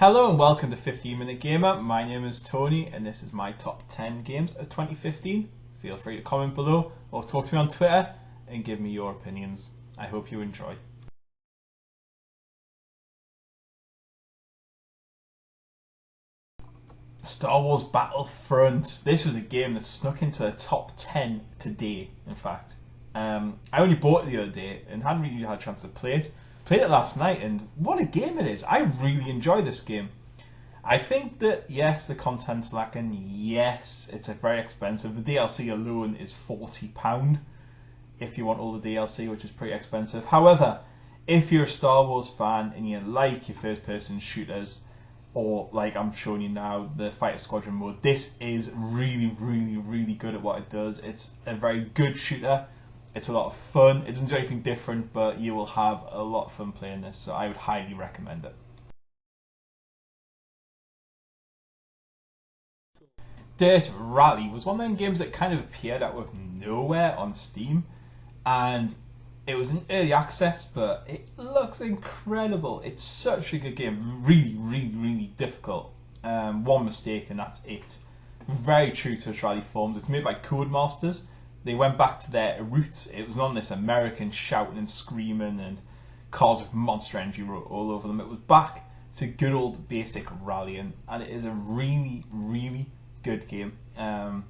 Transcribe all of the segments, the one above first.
Hello and welcome to 15 Minute Gamer. My name is Tony and this is my top 10 games of 2015. Feel free to comment below or talk to me on Twitter and give me your opinions. I hope you enjoy. Star Wars Battlefront. This was a game that snuck into the top 10 today, in fact. I only bought it the other day and hadn't really had a chance to play it. Played it last night and what a game it is. I really enjoy this game. I think that yes, the content's lacking. Yes, it's very expensive. The DLC alone is £40 if you want all the DLC, which is pretty expensive. However, if you're a Star Wars fan and you like your first person shooters, or like I'm showing you now, the Fighter Squadron mode, this is really good at what it does. It's a very good shooter. It's a lot of fun. It doesn't do anything different, but you will have a lot of fun playing this, so I would highly recommend it. Dirt Rally was one of them games that kind of appeared out of nowhere on Steam, and it was in early access, but it looks incredible. It's such a good game. Really difficult. One mistake and that's it. Very true to its rally forms. It's made by Codemasters. They went back to their roots. It was not this American shouting and screaming and cars with Monster Energy wrote all over them. It was back to good old basic rallying, and it is a really good game. They're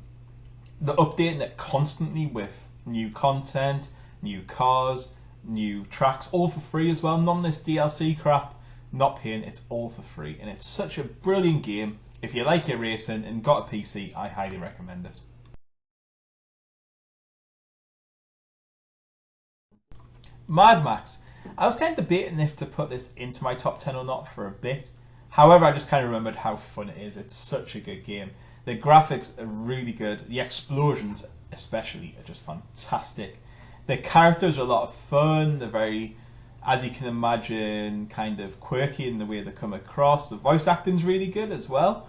updating it constantly with new content, new cars, new tracks, all for free as well. None of this DLC crap, not paying, it's all for free. And it's such a brilliant game. If you like your racing and got a PC, I highly recommend it. Mad Max. I was kind of debating if to put this into my top 10 or not for a bit. However, I just kind of remembered how fun it is. It's such a good game. The graphics are really good. The explosions especially are just fantastic. The characters are a lot of fun. They're very, as you can imagine, kind of quirky in the way they come across. The voice acting's really good as well.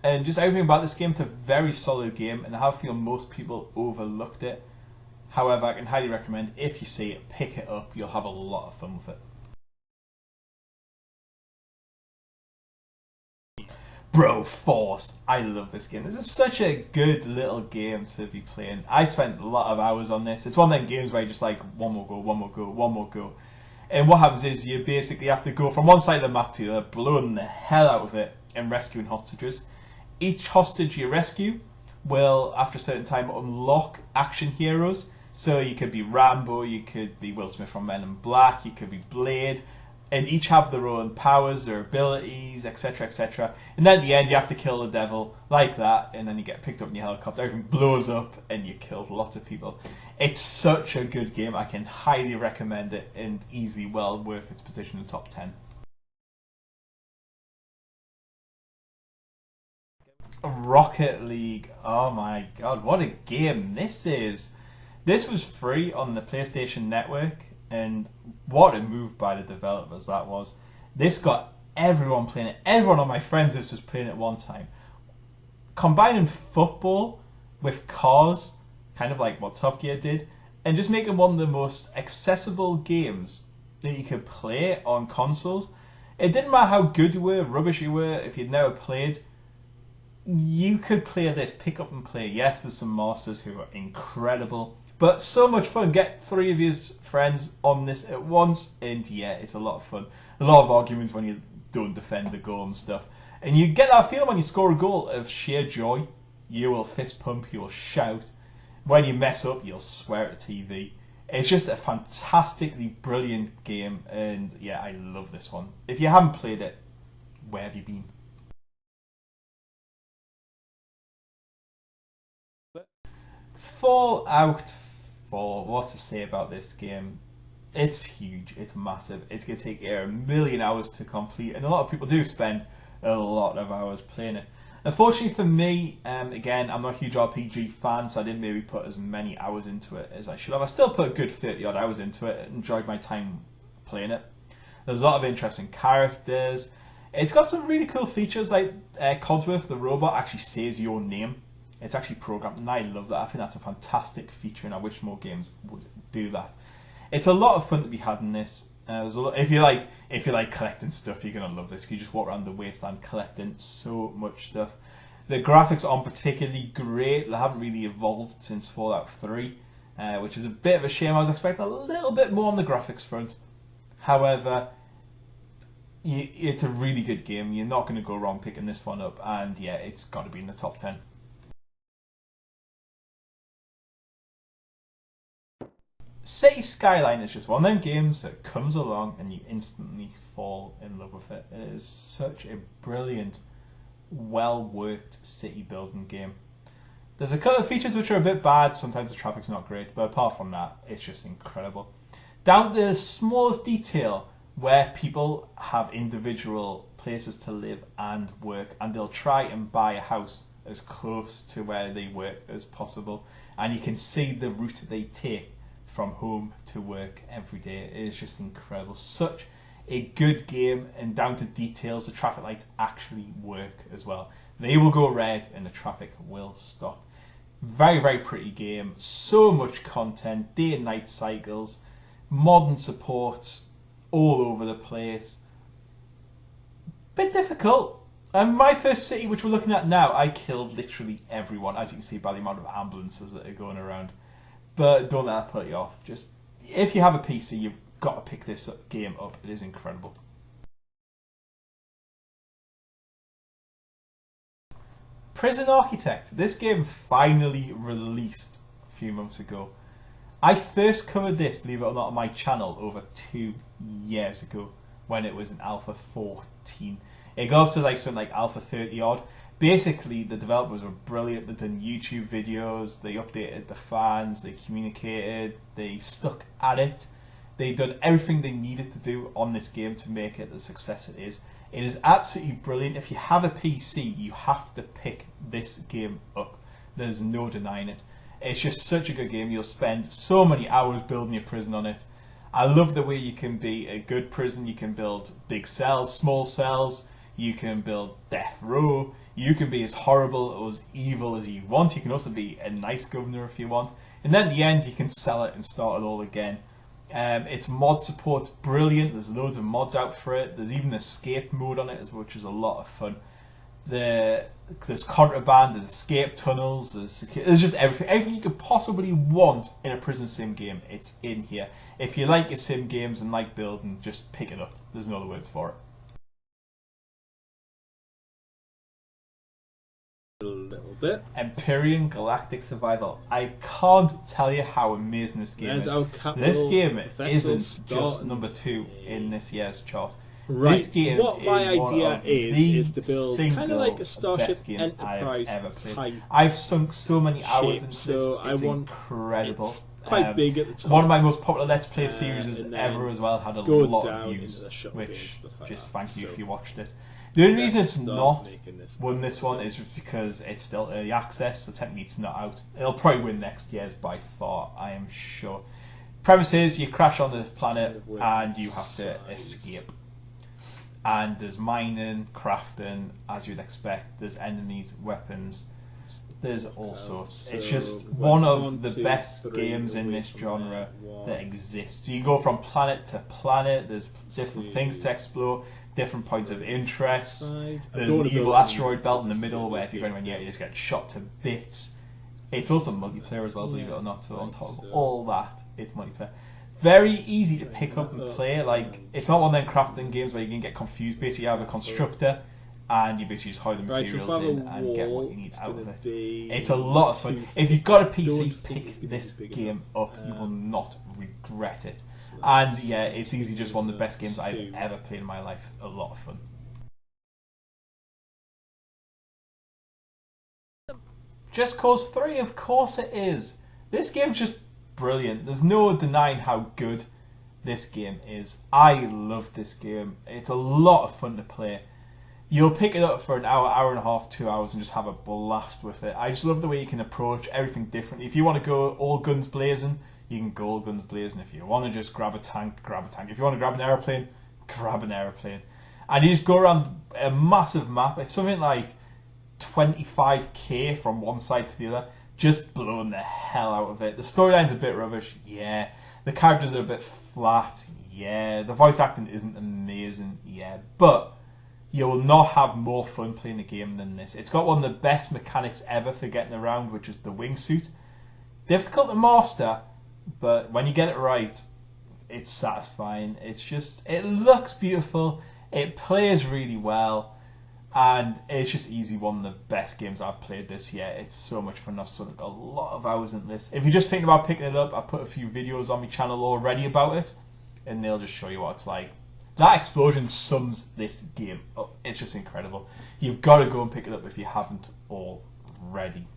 And just everything about this game, it's a very solid game, and I feel most people overlooked it. However, I can highly recommend, if you see it, pick it up. You'll have a lot of fun with it. Broforce. I love this game. This is such a good little game to be playing. I spent a lot of hours on this. It's one of them games where you just like, one more go, one more go, one more go. And what happens is you basically have to go from one side of the map to the other, blowing the hell out of it and rescuing hostages. Each hostage you rescue will, after a certain time, unlock action heroes. So you could be Rambo, you could be Will Smith from Men in Black, you could be Blade, and each have their own powers, their abilities, etc, etc. And then at the end you have to kill the devil, like that, and then you get picked up in your helicopter, everything blows up, and you kill lots of people. It's such a good game, I can highly recommend it, and easily well worth its position in the top 10. Rocket League, oh my god, what a game this is. This was free on the PlayStation Network, and what a move by the developers that was. This got everyone playing it. Everyone on my friends list was playing it one time. Combining football with cars, kind of like what Top Gear did, and just making one of the most accessible games that you could play on consoles. It didn't matter how good you were, rubbish you were, if you'd never played. You could play this, pick up and play. Yes, there's some masters who are incredible, but so much fun. Get 3 of your friends on this at once, and yeah, it's a lot of fun. A lot of arguments when you don't defend the goal and stuff. And you get that feeling when you score a goal of sheer joy. You will fist pump, you'll shout. When you mess up, you'll swear at the TV. It's just a fantastically brilliant game, and yeah, I love this one. If you haven't played it, where have you been? Fallout 4, what to say about this game? It's huge, it's massive, it's going to take a million hours to complete, and a lot of people do spend a lot of hours playing it. Unfortunately for me, again, I'm not a huge RPG fan, so I didn't maybe put as many hours into it as I should have. I still put a good 30 odd hours into it and enjoyed my time playing it. There's a lot of interesting characters. It's got some really cool features, like Codsworth, the robot, actually says your name. It's actually programmed, and I love that. I think that's a fantastic feature, and I wish more games would do that. It's a lot of fun to be had in this. There's a lot, if you like collecting stuff, you're gonna love this. You just walk around the wasteland collecting so much stuff. The graphics aren't particularly great. They haven't really evolved since Fallout 3, which is a bit of a shame. I was expecting a little bit more on the graphics front. However, it's a really good game. You're not going to go wrong picking this one up, and yeah, it's got to be in the top 10. City Skyline is just one of them games that comes along and you instantly fall in love with it. It is such a brilliant, well-worked city building game. There's a couple of features which are a bit bad. Sometimes the traffic's not great, but apart from that, it's just incredible. Down to the smallest detail, where people have individual places to live and work, and they'll try and buy a house as close to where they work as possible, and you can see the route they take from home to work every day. It is just incredible. Such a good game, and down to details, the traffic lights actually work as well. They will go red and the traffic will stop. Very, very pretty game. So much content, day and night cycles, modern support all over the place. Bit difficult. My first city, which we're looking at now, I killed literally everyone, as you can see by the amount of ambulances that are going around. But don't let that put you off. Just, if you have a PC, you've got to pick this game up. It is incredible. Prison Architect. This game finally released a few months ago. I first covered this, believe it or not, on my channel over 2 years ago when it was in Alpha 14. It got up to like something like Alpha 30 odd. Basically, the developers were brilliant. They done YouTube videos, they updated the fans, they communicated, they stuck at it. They done everything they needed to do on this game to make it the success it is. It is absolutely brilliant. If you have a PC, you have to pick this game up. There's no denying it. It's just such a good game. You'll spend so many hours building your prison on it. I love the way you can be a good prison. You can build big cells, small cells. You can build death row. You can be as horrible or as evil as you want. You can also be a nice governor if you want. And then at the end, you can sell it and start it all again. Its mod support's brilliant. There's loads of mods out for it. There's even escape mode on it, which is a lot of fun. There's contraband, there's escape tunnels, there's just everything you could possibly want in a prison sim game. It's in here. If you like your sim games and like building, just pick it up. There's no other words for it. A little bit. Empyrion Galactic Survival. I can't tell you how amazing this game is. This game isn't just number 2 in this year's chart. Right. This game what my is one idea of is to the build kind of like a Starship best games Enterprise I've ever played. type I've sunk so many hours ship, into so this. It's I want incredible. It's quite big at the top. One of my most popular Let's Play series ever as well. Had a lot of views, which like just that. thank you So if you watched it. The only reason it's not this won this one is because it's still early access, so technically it's not out. It'll probably win next year's by far, I am sure. Premise is you crash on the planet and you have to escape. And there's mining, crafting, as you'd expect. There's enemies, weapons. There's all sorts. It's just one of the best games in this genre that exists. So you go from planet to planet. There's different things to explore, different points of interest. There's an evil asteroid belt in the middle where if you go anywhere near it, you just get shot to bits. It's also multiplayer as well, believe it or not. So on top of all that, it's multiplayer. Very easy to pick up and play. Like, it's not one of them crafting games where you can get confused. Basically, you have a constructor and you basically just hide the materials in and get what you need out of it. It's a lot of fun. If you've got a PC, pick this game up. You will not regret it. And yeah, it's easily just one of the best games I've ever played in my life. A lot of fun. Just Cause 3, of course it is. This game's just brilliant. There's no denying how good this game is. I love this game. It's a lot of fun to play. You'll pick it up for an hour, hour and a half, 2 hours and just have a blast with it. I just love the way you can approach everything differently. If you want to go all guns blazing, you can go all guns blazing. If you want to just grab a tank, grab a tank. If you want to grab an aeroplane, grab an aeroplane. And you just go around a massive map. It's something like 25k from one side to the other. Just blowing the hell out of it. The storyline's a bit rubbish, yeah. The characters are a bit flat, yeah. The voice acting isn't amazing, yeah, but you will not have more fun playing the game than this. It's got one of the best mechanics ever for getting around, which is the wingsuit. Difficult to master, but when you get it right, it's satisfying. It looks beautiful, it plays really well, and it's just easily one of the best games I've played this year. It's so much fun. I've sunk a lot of hours in this. If you're just thinking about picking it up, I've put a few videos on my channel already about it, and they'll just show you what it's like. That explosion sums this game up. It's just incredible. You've got to go and pick it up if you haven't already.